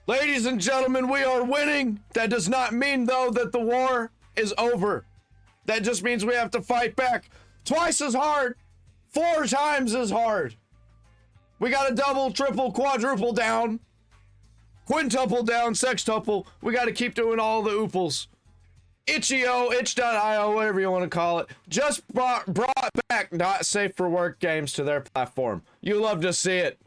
Ladies and gentlemen, we are winning. That does not mean, though, that the war is over. That just means we have to fight back twice as hard, 4 times as hard. We got to double, triple, quadruple down, quintuple down, sextuple. We got to keep doing all the ooples. Itchio, itch.io, whatever you want to call it, just brought back not safe for work games to their platform. You love to see it.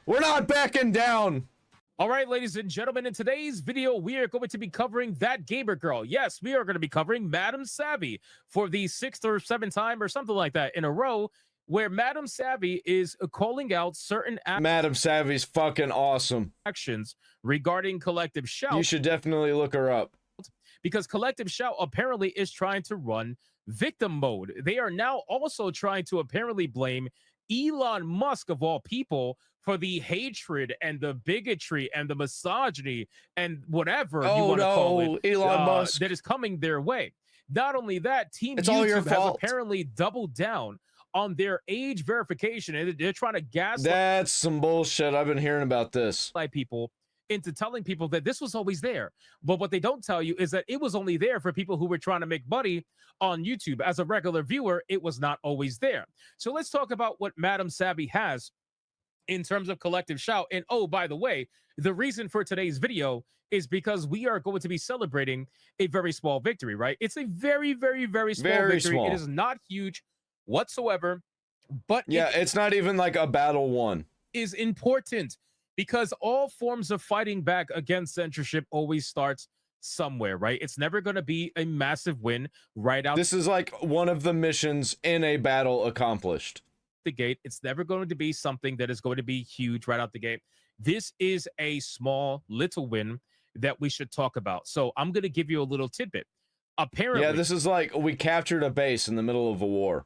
We're not backing down. All right, ladies and gentlemen, in today's video, we are going to be covering that gamer girl. Yes, we are going to be covering Madam Savvy for the 6th or 7th time or something like that in a row, where Madam Savvy is calling out certain Madam Savvy's fucking awesome. actions regarding Collective Shout. You should definitely look her up. Because Collective Shout apparently is trying to run victim mode. They are now also trying to apparently blame Elon Musk, of all people, for the hatred and the bigotry and the misogyny and whatever you want to call it, Elon Musk, that is coming their way. Not only that, Team YouTube has apparently doubled down on their age verification, and they're trying to gaslight. That's some bullshit. I've been hearing about this. People into telling people that this was always there. But what they don't tell you is that it was only there for people who were trying to make money on YouTube. As a regular viewer, it was not always there. So let's talk about what Madam Savvy has in terms of Collective Shout. And oh, by the way, the reason for today's video is because we are going to be celebrating a very small victory, right? It's a very, very, very small victory. It is not huge whatsoever, but yeah, it's not even like a battle won. Is important. Because all forms of fighting back against censorship always starts somewhere, right? It's never going to be a massive win right out. This is like one of the missions in a battle accomplished. The gate. It's never going to be something that is going to be huge right out the gate. This is a small little win that we should talk about. So I'm going to give you a little tidbit. Apparently, yeah, this is like we captured a base in the middle of a war.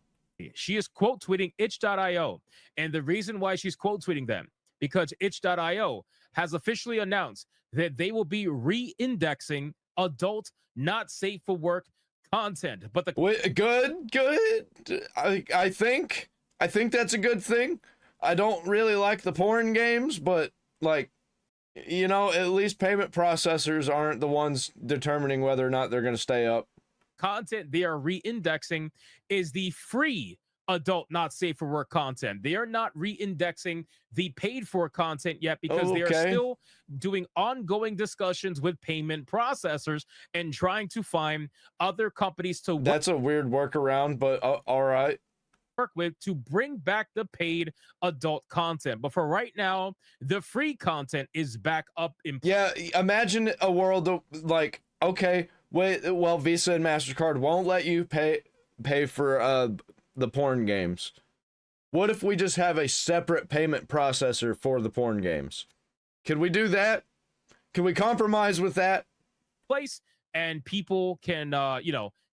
She is quote tweeting itch.io. And the reason why she's quote tweeting them, because itch.io has officially announced that they will be re-indexing adult, not safe for work content. But the good. I think that's a good thing. I don't really like the porn games, but like, you know, at least payment processors aren't the ones determining whether or not they're going to stay up. Content they are re-indexing is the free adult not safe for work content. They are not re-indexing the paid for content yet because they are still doing ongoing discussions with payment processors and trying to find other companies to That's a weird workaround, but all right. Work with to bring back the paid adult content. But for right now, the free content is back up in Yeah, imagine a world of, like, okay, wait, well, Visa and Mastercard won't let you pay for the porn games. What if we just have a separate payment processor for the porn games? Can we do that? Can we compromise with that? Place and people can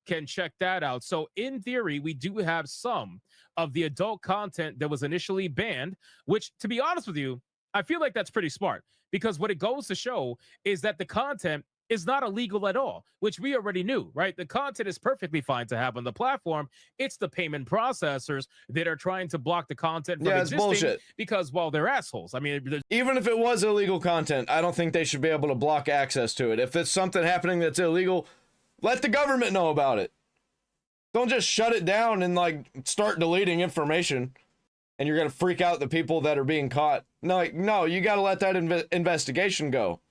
can check that out. So in theory, we do have some of the adult content that was initially banned, which, to be honest with you, I feel like that's pretty smart, because what it goes to show is that the content is not illegal at all, which we already knew, right? The content is perfectly fine to have on the platform. It's the payment processors that are trying to block the content from existing, bullshit. Because, well, they're assholes. I mean, even if it was illegal content, I don't think they should be able to block access to it. If it's something happening that's illegal, let the government know about it. Don't just shut it down and like start deleting information and you're going to freak out the people that are being caught. No, you got to let that investigation go.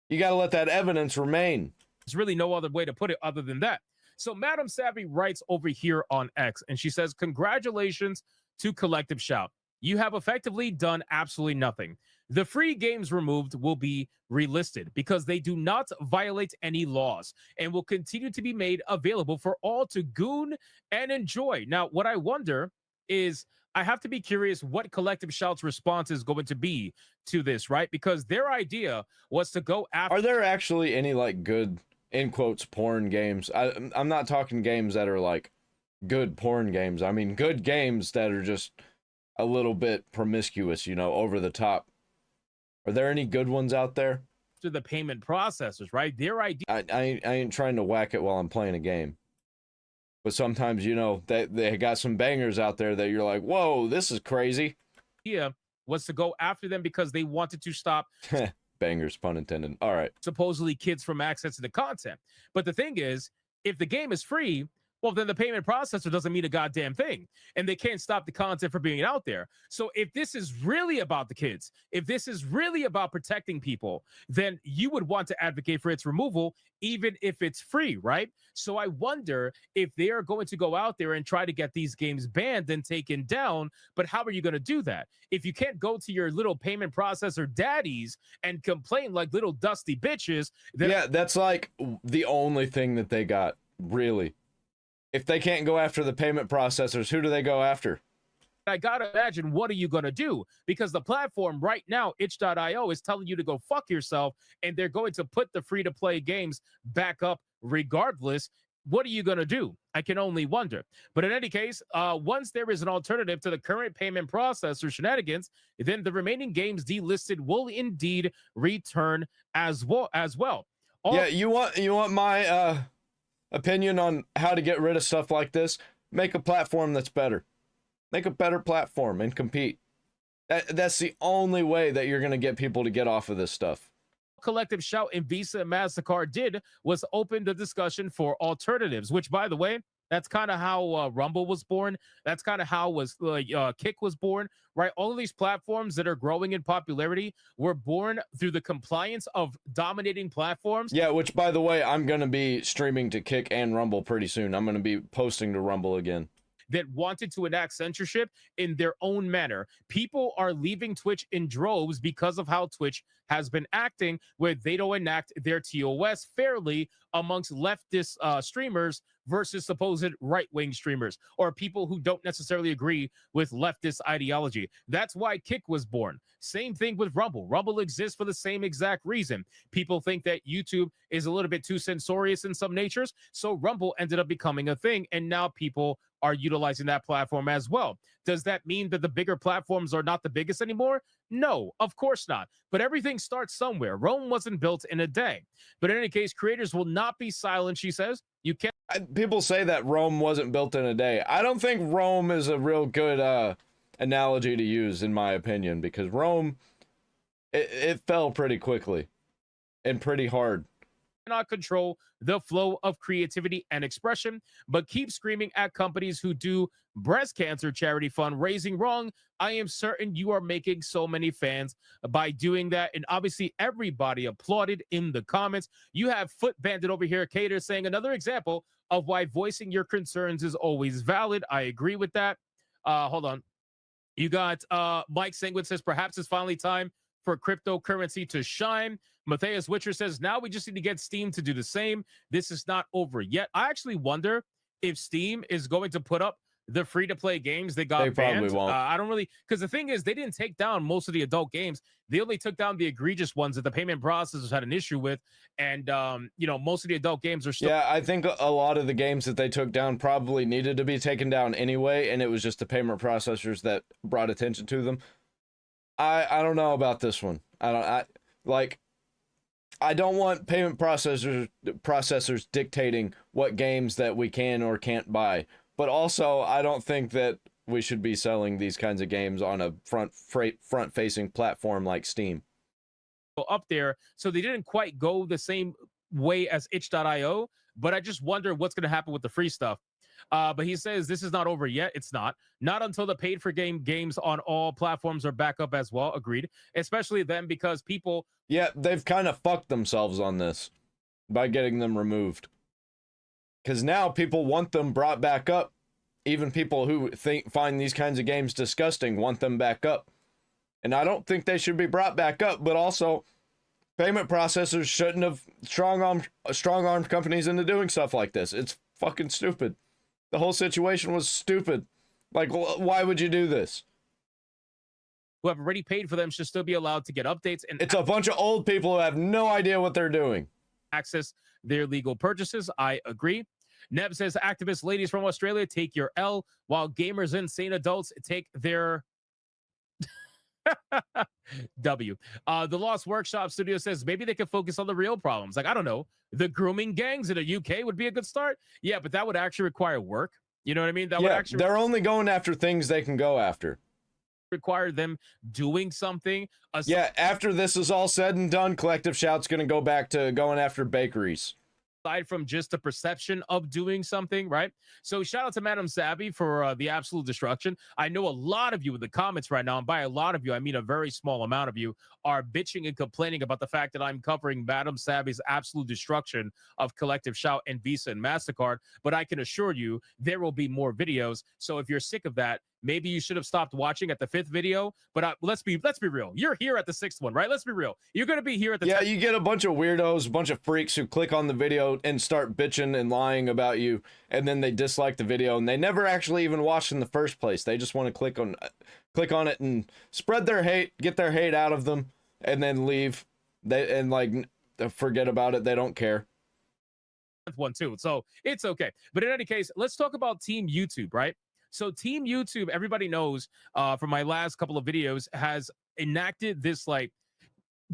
You got to let that evidence remain. There's really no other way to put it other than that. So Madam Savvy writes over here on X, and she says, congratulations to Collective Shout. You have effectively done absolutely nothing. The free games removed will be relisted because they do not violate any laws and will continue to be made available for all to goon and enjoy. Now, what I wonder is, I have to be curious what Collective Shout's response is going to be to this, right? Because their idea was to go after... Are there actually any, like, good, in quotes, porn games? I'm not talking games that are, like, good porn games. I mean, good games that are just a little bit promiscuous, you know, over the top. Are there any good ones out there? To the payment processors, right? Their idea... I ain't trying to whack it while I'm playing a game. But sometimes, you know, they got some bangers out there that you're like, whoa, this is crazy. Yeah, was to go after them because they wanted to stop bangers, pun intended. All right. Supposedly kids from accessing the content. But the thing is, if the game is free, well, then the payment processor doesn't mean a goddamn thing. And they can't stop the content from being out there. So if this is really about the kids, if this is really about protecting people, then you would want to advocate for its removal, even if it's free, right? So I wonder if they are going to go out there and try to get these games banned and taken down. But how are you going to do that? If you can't go to your little payment processor daddies and complain like little dusty bitches, then yeah, that's like the only thing that they got, really. If they can't go after the payment processors, who do they go after? I gotta imagine, what are you gonna do? Because the platform right now, itch.io, is telling you to go fuck yourself, and they're going to put the free-to-play games back up regardless. What are you gonna do? I can only wonder. But in any case, once there is an alternative to the current payment processor shenanigans, then the remaining games delisted will indeed return as well. Yeah, you want my opinion on how to get rid of stuff like this? Make a platform that's better. Make a better platform and compete. That's the only way that you're going to get people to get off of this stuff. Collective Shout and Visa and Mastercard did was open the discussion for alternatives, which, by the way, that's kind of how Rumble was born. That's kind of how Kick was born, right? All of these platforms that are growing in popularity were born through the compliance of dominating platforms. Yeah, which, by the way, I'm going to be streaming to Kick and Rumble pretty soon. I'm going to be posting to Rumble again. That wanted to enact censorship in their own manner. People are leaving Twitch in droves because of how Twitch has been acting, where they don't enact their TOS fairly amongst leftist streamers versus supposed right-wing streamers, or people who don't necessarily agree with leftist ideology. That's why Kick was born. Same thing with Rumble. Rumble exists for the same exact reason. People think that YouTube is a little bit too censorious in some natures, so Rumble ended up becoming a thing, and now people are utilizing that platform as well. Does that mean that the bigger platforms are not the biggest anymore? No, of course not. But everything starts somewhere. Rome wasn't built in a day. But in any case, creators will not be silent, she says. You can't. People say that Rome wasn't built in a day. I don't think Rome is a real good analogy to use, in my opinion, because Rome, it fell pretty quickly and pretty hard. Cannot control the flow of creativity and expression, but keep screaming at companies who do breast cancer charity fundraising wrong. I am certain you are making so many fans by doing that. And obviously everybody applauded in the comments. You have Foot Bandit over here, Cater, saying another example of why voicing your concerns is always valid. I agree with that. Hold on. You got Mike Sangwin says perhaps it's finally time for cryptocurrency to shine. Matthias Witcher says, now we just need to get Steam to do the same. This is not over yet. I actually wonder if Steam is going to put up the free-to-play games they got banned. Probably won't. I don't really, because the thing is, they didn't take down most of the adult games. They only took down the egregious ones that the payment processors had an issue with. And, most of the adult games are still. Yeah, I think a lot of the games that they took down probably needed to be taken down anyway, and it was just the payment processors that brought attention to them. I don't know about this one. I don't want payment processors dictating what games that we can or can't buy. But also, I don't think that we should be selling these kinds of games on a front-facing platform like Steam. Up there, so they didn't quite go the same way as itch.io, but I just wonder what's going to happen with the free stuff. But he says this is not over yet. It's not until the paid for games on all platforms are back up as well. Agreed. Especially then, because people. Yeah, they've kind of fucked themselves on this by getting them removed. Because now people want them brought back up. Even people who find these kinds of games disgusting want them back up. And I don't think they should be brought back up, but also payment processors shouldn't have strong-armed companies into doing stuff like this. It's fucking stupid. The whole situation was stupid. Like, why would you do this? Who have already paid for them should still be allowed to get updates. And it's a bunch of old people who have no idea what they're doing. Access their legal purchases. I agree. Neb says, activist ladies from Australia, take your L, while gamers and insane adults take their W. The Lost Workshop Studio says maybe they could focus on the real problems. Like, I don't know, the grooming gangs in the UK would be a good start. Yeah, but that would actually require work. You know what I mean? That would actually. They're only going after things they can go after. require them doing something. Yeah, after this is all said and done, Collective Shout's going to go back to going after bakeries. Aside from just the perception of doing something, right? So shout out to Madam Savvy for the absolute destruction. I know a lot of you in the comments right now, and by a lot of you, I mean a very small amount of you, are bitching and complaining about the fact that I'm covering Madam Savvy's absolute destruction of Collective Shout and Visa and MasterCard. But I can assure you there will be more videos. So if you're sick of that, maybe you should have stopped watching at the 5th video. But let's be real. You're here at the 6th one, right? Let's be real. You're going to be here at the 10th. You get a bunch of weirdos, a bunch of freaks who click on the video and start bitching and lying about you, and then they dislike the video, and they never actually even watched in the first place. They just want to click on it and spread their hate, get their hate out of them, and then leave. They forget about it. They don't care. One too, so it's okay. But in any case, let's talk about Team YouTube, right? So Team YouTube, everybody knows from my last couple of videos, has enacted this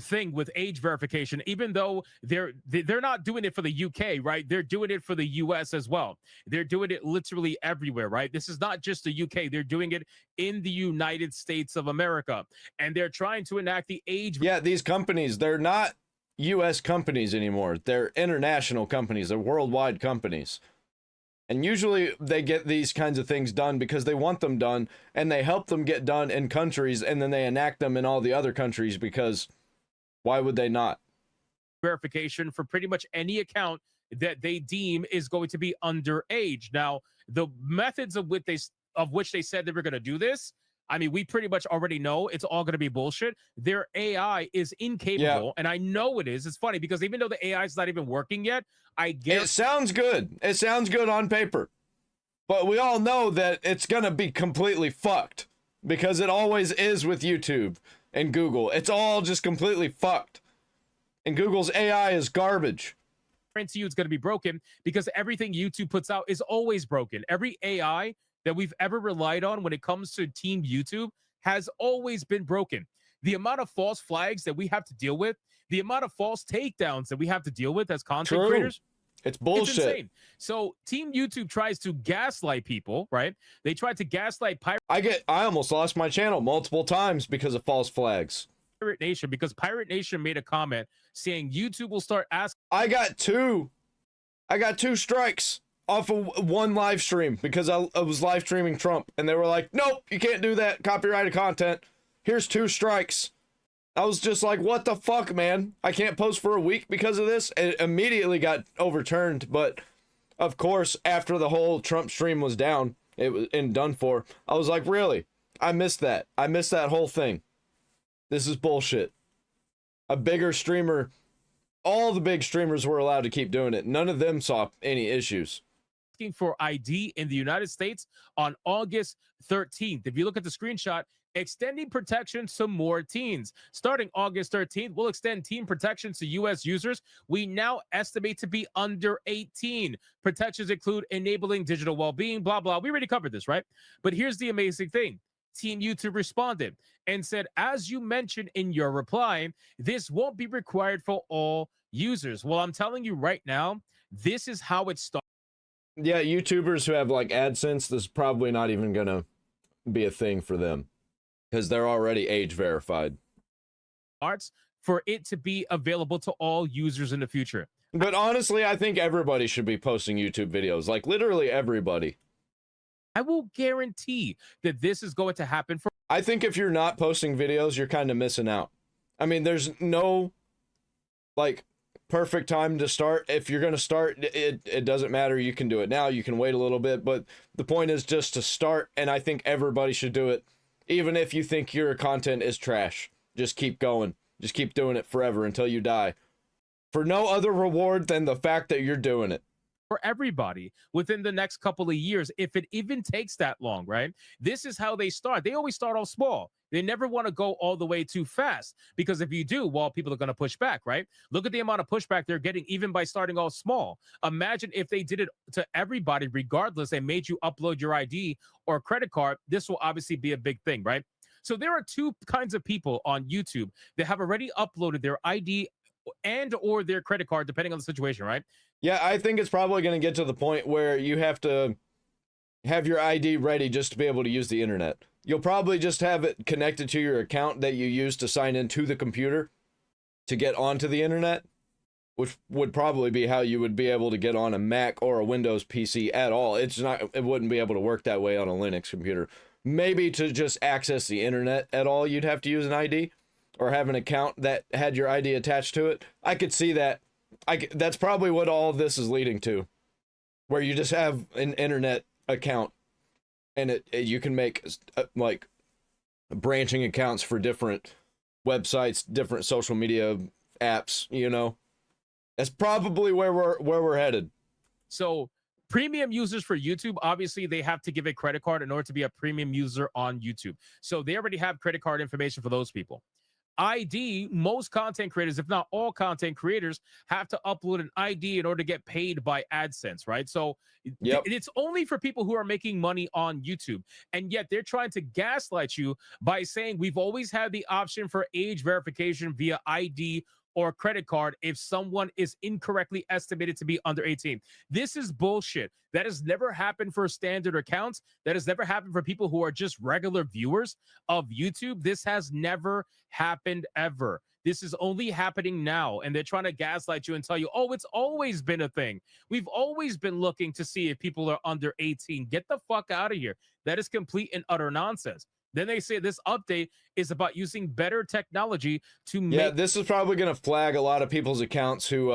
thing with age verification, even though they're not doing it for the UK, right? They're doing it for the US as well. They're doing it literally everywhere, right? This is not just the UK. They're doing it in the United States of America, and they're trying to enact the age. Yeah, these companies, they're not US companies anymore. They're international companies. They're worldwide companies. And usually they get these kinds of things done because they want them done, and they help them get done in countries, and then they enact them in all the other countries because why would they not? Verification for pretty much any account that they deem is going to be underage. Now, the methods of which they said they were going to do this, I mean, we pretty much already know it's all going to be bullshit. Their AI is incapable, and I know it is. It's funny because even though the AI is not even working yet, I guess it sounds good. It sounds good on paper, but we all know that it's going to be completely fucked because it always is with YouTube and Google. It's all just completely fucked, and Google's AI is garbage. To you, it's going to be broken because everything YouTube puts out is always broken. Every AI that we've ever relied on when it comes to Team YouTube has always been broken. The amount of false flags that we have to deal with, the amount of false takedowns that we have to deal with as content creators, it's bullshit. It's insane. So Team YouTube tries to gaslight people, right? They tried to gaslight I almost lost my channel multiple times because of false flags. Pirate Nation, because Pirate Nation made a comment saying YouTube will start asking. I got two strikes off of one live stream because I was live streaming Trump, and they were like, nope, you can't do that, copyrighted content, here's 2 strikes. I was just like, what the fuck, man? I can't post for a week because of this. It immediately got overturned, but of course, after the whole Trump stream was down, it was done for, I was like, really? I missed that. I missed that whole thing. This is bullshit. A bigger streamer, all the big streamers were allowed to keep doing it. None of them saw any issues. For ID in the United States on August 13th. If you look at the screenshot, extending protections to more teens. Starting August 13th, we'll extend teen protections to U.S. users we now estimate to be under 18. Protections include enabling digital well-being, blah, blah. We already covered this, right? But here's the amazing thing. Team YouTube responded and said, as you mentioned in your reply, this won't be required for all users. Well, I'm telling you right now, this is how it started. Yeah, YouTubers who have like AdSense, this is probably not even gonna be a thing for them because they're already age verified. Arts for it to be available to all users in the future. But honestly, I think everybody should be posting YouTube videos, like literally everybody. I will guarantee that this is going to happen for. I think if you're not posting videos, you're kind of missing out. I mean, there's no like perfect time to start. If you're going to start, it doesn't matter. You can do it now. You can wait a little bit, but the point is just to start. And I think everybody should do it. Even if you think your content is trash, just keep going. Just keep doing it forever until you die. For no other reward than the fact that you're doing it. For everybody within the next couple of years, if it even takes that long, right? This is how they start. They always start off small. They never want to go all the way too fast, because if you do, well, people are going to push back, right? Look at the amount of pushback they're getting even by starting off small. Imagine if they did it to everybody regardless. They made you upload your ID or credit card. This will obviously be a big thing, right? So there are two kinds of people on YouTube that have already uploaded their ID and or their credit card, depending on the situation, right? Yeah, I think it's probably going to get to the point where you have to have your ID ready just to be able to use the internet. you'll probably just have it connected to your account that you use to sign into the computer to get onto the internet, which would probably be how you would be able to get on a Mac or a Windows PC at all. It wouldn't be able to work that way on a Linux computer. Maybe to just access the internet at all, you'd have to use an ID or have an account that had your ID attached to it. I could see that. That's probably what all of this is leading to, where you just have an internet account and you can make like branching accounts for different websites, different social media apps, you know. That's probably where we're headed. So premium users for YouTube, obviously they have to give a credit card in order to be a premium user on YouTube. So they already have credit card information for those people. ID, most content creators, if not all content creators, have to upload an ID in order to get paid by AdSense, right? So it's only for people who are making money on YouTube. And yet they're trying to gaslight you by saying we've always had the option for age verification via ID or credit card if someone is incorrectly estimated to be under 18. This is bullshit. That has never happened for standard accounts. That has never happened for people who are just regular viewers of YouTube. This has never happened ever. This is only happening now, and they're trying to gaslight you and tell you, oh, it's always been a thing. We've always been looking to see if people are under 18. Get the fuck out of here. That is complete and utter nonsense. Then they say this update is about using better technology to make... Yeah, this is probably going to flag a lot of people's accounts who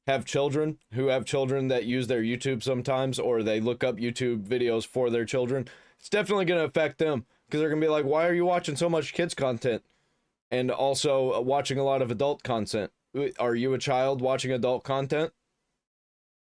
have children that use their YouTube sometimes, or they look up YouTube videos for their children. It's definitely going to affect them, because they're going to be like, why are you watching so much kids content? And also watching a lot of adult content. Are you a child watching adult content?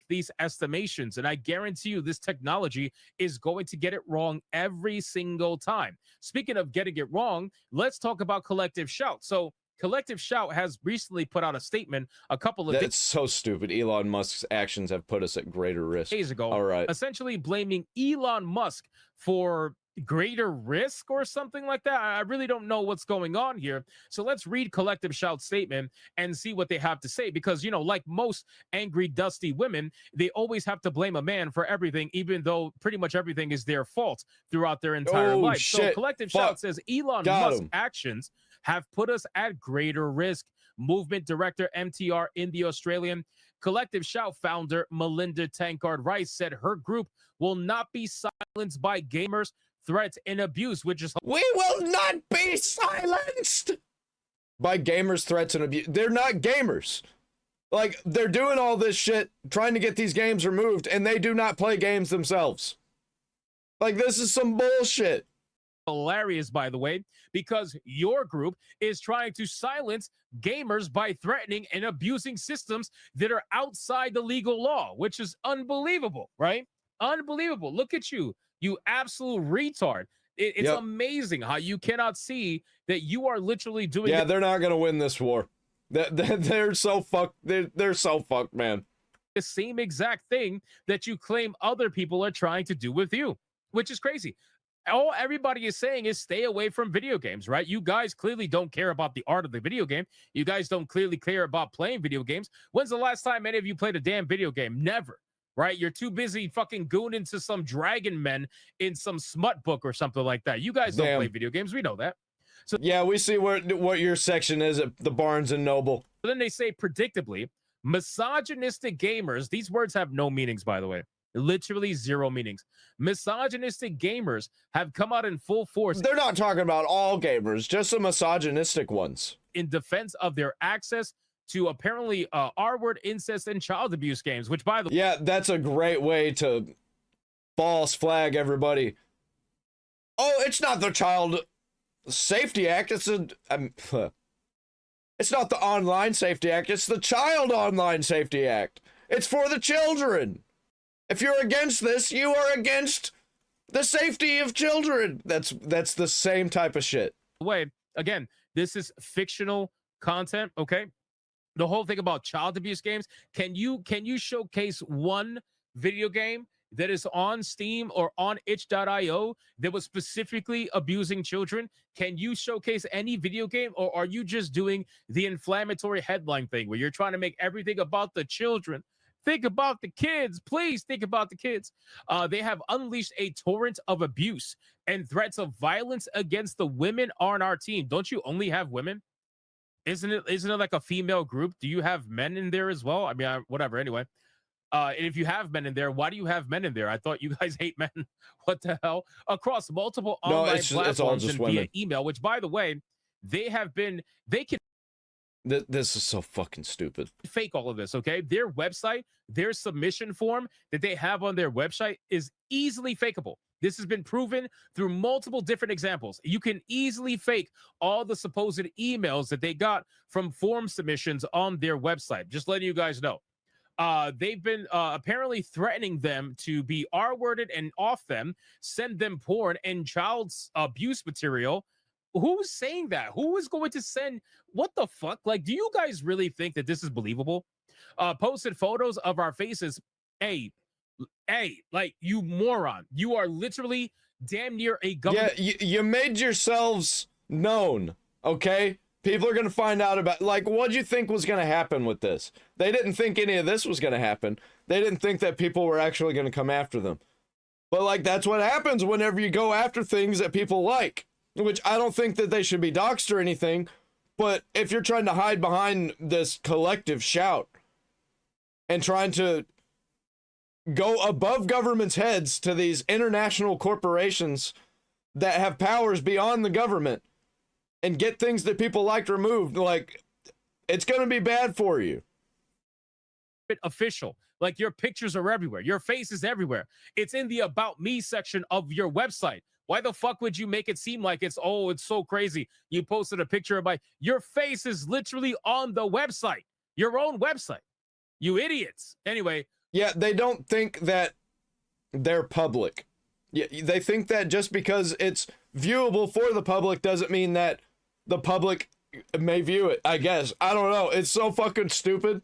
These estimations, and I guarantee you this technology is going to get it wrong every single time. Speaking of getting it wrong, let's talk about Collective Shout. So Collective Shout has recently put out a statement a couple of days. That's so stupid. Elon Musk's actions have put us at greater risk. Days ago, all right, essentially blaming Elon Musk for greater risk or something like that. I really don't know what's going on here. So let's read Collective Shout's statement and see what they have to say, because, you know, like most angry, dusty women, they always have to blame a man for everything, even though pretty much everything is their fault throughout their entire life. Shit. So Collective Shout says Elon Musk's actions have put us at greater risk. Movement director MTR in the Australian. Collective Shout founder Melinda Tankard Rice said her group will not be silenced by gamers, threats, and abuse, which is... We will not be silenced by gamers, threats, and abuse. They're not gamers. Like, they're doing all this shit, trying to get these games removed, and they do not play games themselves. Like, this is some bullshit. Hilarious, by the way, because your group is trying to silence gamers by threatening and abusing systems that are outside the legal law, which is unbelievable, right? Unbelievable. Look at you. You absolute retard. It's amazing how you cannot see that you are literally doing... Yeah, they're not going to win this war. They're so fucked. They're so fucked, man. The same exact thing that you claim other people are trying to do with you, which is crazy. All everybody is saying is stay away from video games, right? You guys clearly don't care about the art of the video game. You guys don't clearly care about playing video games. When's the last time any of you played a damn video game? Never. Right? You're too busy fucking gooning into some dragon men in some smut book or something like that. You guys don't play video games. We know that. So yeah, we see what your section is at the Barnes and Noble. But then they say, predictably, misogynistic gamers, these words have no meanings, by the way. Literally zero meanings. Misogynistic gamers have come out in full force. They're not talking about all gamers, just the misogynistic ones. In defense of their access to apparently R-word, incest, and child abuse games, which, by the way... Yeah, that's a great way to false flag everybody. Oh, it's not the Child Safety Act, it's not the Online Safety Act, it's the Child Online Safety Act. It's for the children. If you're against this, you are against the safety of children. That's the same type of shit. Wait, again, this is fictional content, okay? The whole thing about child abuse games, can you showcase one video game that is on Steam or on itch.io that was specifically abusing children? Can you showcase any video game, or are you just doing the inflammatory headline thing where you're trying to make everything about the children Think about the kids. Please think about the kids. They have unleashed a torrent of abuse and threats of violence against the women on our team. Don't you only have women? Isn't it like a female group? Do you have men in there as well? I mean, whatever. Anyway, and if you have men in there, why do you have men in there? I thought you guys hate men. What the hell? Across multiple online platforms and via email, which, by the way, they can. This is so fucking stupid. Fake all of this, okay? Their website, their submission form that they have on their website is easily fakeable. This has been proven through multiple different examples. You can easily fake all the supposed emails that they got from form submissions on their website. Just letting you guys know. They've been apparently threatening them to be R-worded and off them, send them porn and child abuse material. Who's saying that? Who is going to send? What the fuck? Like, do you guys really think that this is believable? Posted photos of our faces. Hey, like, you moron. You are literally damn near a government. Yeah, you made yourselves known, okay? People are going to find out about, like, what do you think was going to happen with this? They didn't think any of this was going to happen. They didn't think that people were actually going to come after them. But, like, that's what happens whenever you go after things that people like. Which I don't think that they should be doxxed or anything, but if you're trying to hide behind this collective shout and trying to go above government's heads to these international corporations that have powers beyond the government and get things that people like removed, like, it's going to be bad for you. Official. Like, your pictures are everywhere. Your face is everywhere. It's in the About Me section of your website. Why the fuck would you make it seem like it's so crazy? You posted a picture of your face is literally on the website, your own website. You idiots. Anyway. Yeah, they don't think that they're public. Yeah, they think that just because it's viewable for the public doesn't mean that the public may view it, I guess. I don't know. It's so fucking stupid.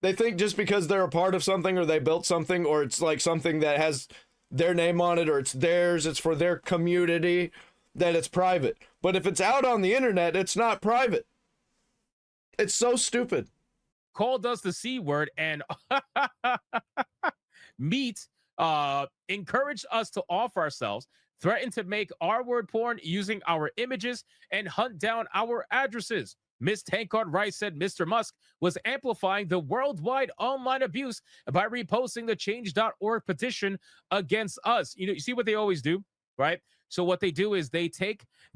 They think just because they're a part of something or they built something or it's like something that has their name on it or it's theirs, it's for their community, that it's private. But if it's out on the internet, it's not private. It's so stupid. Called us the C word and Meat encouraged us to off ourselves, threatened to make R-word porn using our images and hunt down our addresses. Miss Tankard Rice said Mr. Musk was amplifying the worldwide online abuse by reposting the change.org petition against us. You know, you see what they always do, right? So what they do is they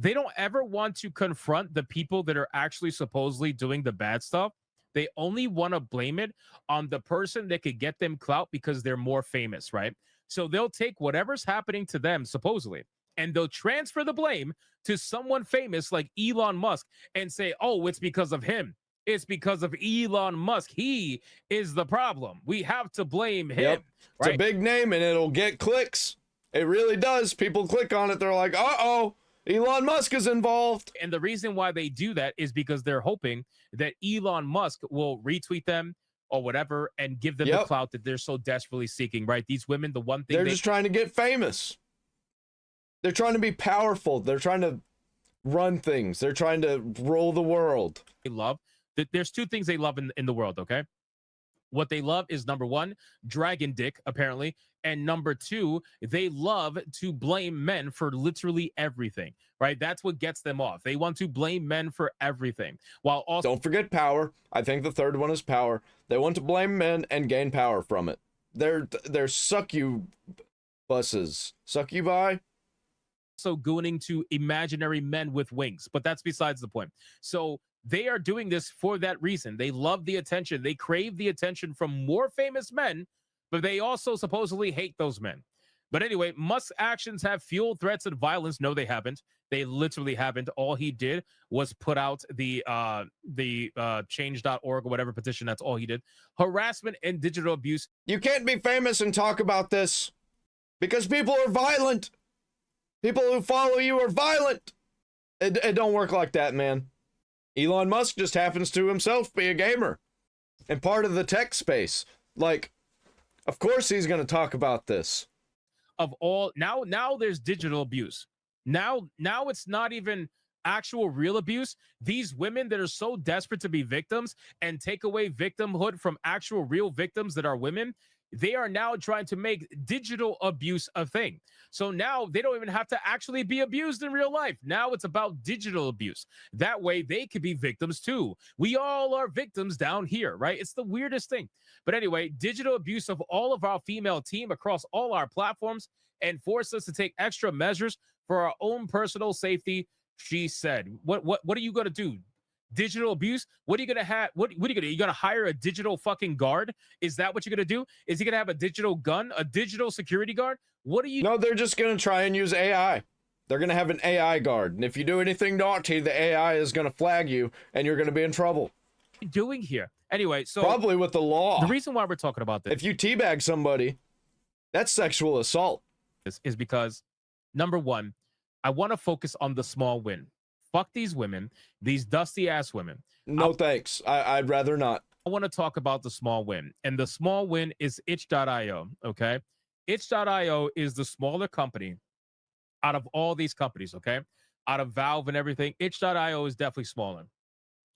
don't ever want to confront the people that are actually supposedly doing the bad stuff. They only want to blame it on the person that could get them clout because they're more famous, right? So they'll take whatever's happening to them, supposedly, and they'll transfer the blame to someone famous like Elon Musk and say, oh, it's because of him. It's because of Elon Musk. He is the problem. We have to blame him. Yep. Right? It's a big name and it'll get clicks. It really does. People click on it. They're like, uh-oh, Elon Musk is involved. And the reason why they do that is because they're hoping that Elon Musk will retweet them or whatever and give them the clout that they're so desperately seeking, right? These women, the one thing they're just trying to get famous. They're trying to be powerful. They're trying to run things. They're trying to rule the world. They love. There's two things they love in the world, okay? What they love is, number one, dragon dick, apparently. And number two, they love to blame men for literally everything, right? That's what gets them off. They want to blame men for everything. While also... Don't forget power. I think the third one is power. They want to blame men and gain power from it. They're succubuses. Succubi? So gooning to imaginary men with wings, but that's besides the point. So they are doing this for that reason. They love the attention. They crave the attention from more famous men, but they also supposedly hate those men. But anyway, Musk's actions have fueled threats and violence. No, they haven't. They literally haven't. All he did was put out the change.org or whatever petition. That's all he did. Harassment and digital abuse. You can't be famous and talk about this because people are violent. People who follow you are violent. It don't work like that, man. Elon Musk just happens to himself be a gamer and part of the tech space. Like, of course he's going to talk about this. Of all now there's digital abuse. Now it's not even actual real abuse, these women that are so desperate to be victims and take away victimhood from actual real victims that are women, they are now trying to make digital abuse a thing. So now they don't even have to actually be abused in real life. Now it's about digital abuse. That way they could be victims too. We all are victims down here, right? It's the weirdest thing. But anyway, digital abuse of all of our female team across all our platforms and force us to take extra measures for our own personal safety, she said. What are you going to do? Digital abuse? What are you gonna have? What are you gonna do? You gonna hire a digital fucking guard? Is that what you're gonna do? Is he gonna have a digital gun, a digital security guard? What are you? No, they're just gonna try and use AI. They're gonna have an AI guard, and if you do anything naughty, the AI is gonna flag you, and you're gonna be in trouble. What are you doing here? Anyway, so probably with the law. The reason why we're talking about this, if you teabag somebody, that's sexual assault. Is because, number one, I want to focus on the small win. Fuck these women, these dusty ass women. No thanks. I'd rather not. I want to talk about the small win. And the small win is itch.io. Okay. Itch.io is the smaller company out of all these companies. Okay. Out of Valve and everything. Itch.io is definitely smaller.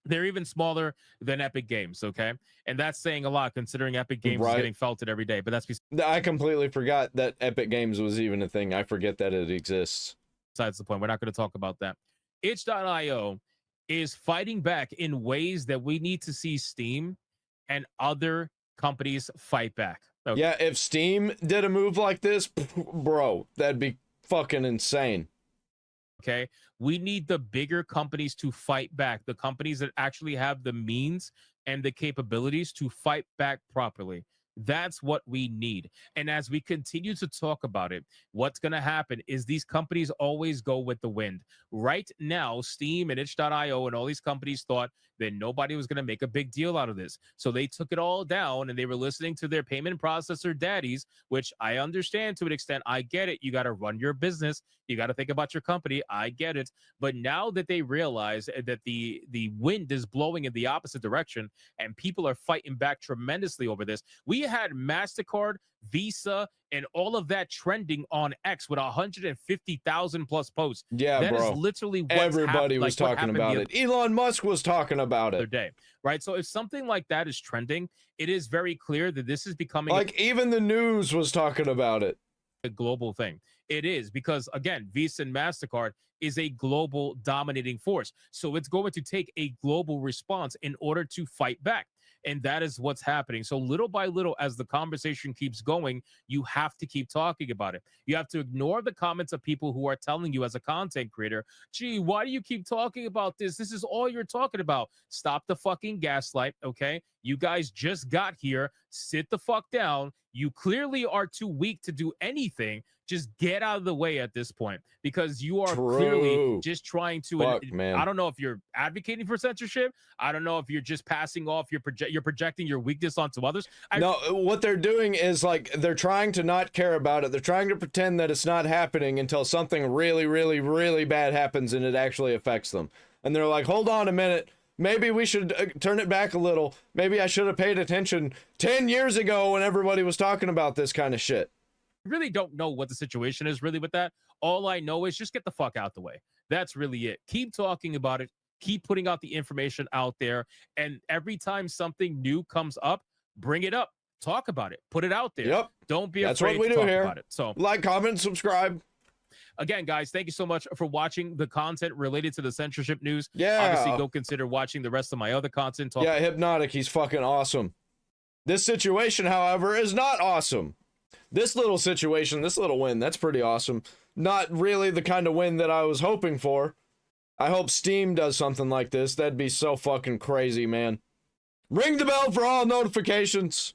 They're even smaller than Epic Games. Okay. And that's saying a lot considering Epic Games is getting felted every day. But that's I completely forgot that Epic Games was even a thing. I forget that it exists. Besides the point. We're not going to talk about that. Itch.io is fighting back in ways that we need to see Steam and other companies fight back. Okay. Yeah, if Steam did a move like this, bro, that'd be fucking insane. Okay, we need the bigger companies to fight back, the companies that actually have the means and the capabilities to fight back properly. That's what we need. And as we continue to talk about it, what's going to happen is these companies always go with the wind. Right now, Steam and itch.io and all these companies thought that nobody was going to make a big deal out of this. So they took it all down and they were listening to their payment processor daddies, which I understand to an extent. I get it. You got to run your business. You got to think about your company. I get it. But now that they realize that the wind is blowing in the opposite direction and people are fighting back tremendously over this, we had Mastercard, Visa, and all of that trending on X with 150,000 plus posts. Yeah, that bro. Is literally what's everybody was talking about it. Elon Musk was talking about it. Other day, right? So if something like that is trending, it is very clear that this is becoming like even the news was talking about it. A global thing. It is because again, Visa and Mastercard is a global dominating force. So it's going to take a global response in order to fight back. And that is what's happening. So little by little, as the conversation keeps going, you have to keep talking about it. You have to ignore the comments of people who are telling you as a content creator, gee, why do you keep talking about this? This is all you're talking about. Stop the fucking gaslight, okay? You guys just got here. Sit the fuck down. You clearly are too weak to do anything. Just get out of the way at this point because you are clearly just trying to. I don't know if you're advocating for censorship. I don't know if you're just passing off you're projecting your weakness onto others. No, what they're doing is like they're trying to not care about it. They're trying to pretend that it's not happening until something really, really, really bad happens and it actually affects them. And they're like, hold on a minute. Maybe we should turn it back a little. Maybe I should have paid attention 10 years ago when everybody was talking about this kind of shit. I really don't know what the situation is really with that. All I know is just get the fuck out the way. That's really it. Keep talking about it. Keep putting out the information out there. And every time something new comes up, bring it up. Talk about it. Put it out there. Yep. Don't be afraid to talk about it. So like, comment, subscribe. Again, guys, thank you so much for watching the content related to the censorship news. Yeah. Obviously, go consider watching the rest of my other content. Yeah, Hypnotic, he's fucking awesome. This situation, however, is not awesome. This little situation, this little win, that's pretty awesome. Not really the kind of win that I was hoping for. I hope Steam does something like this. That'd be so fucking crazy, man. Ring the bell for all notifications.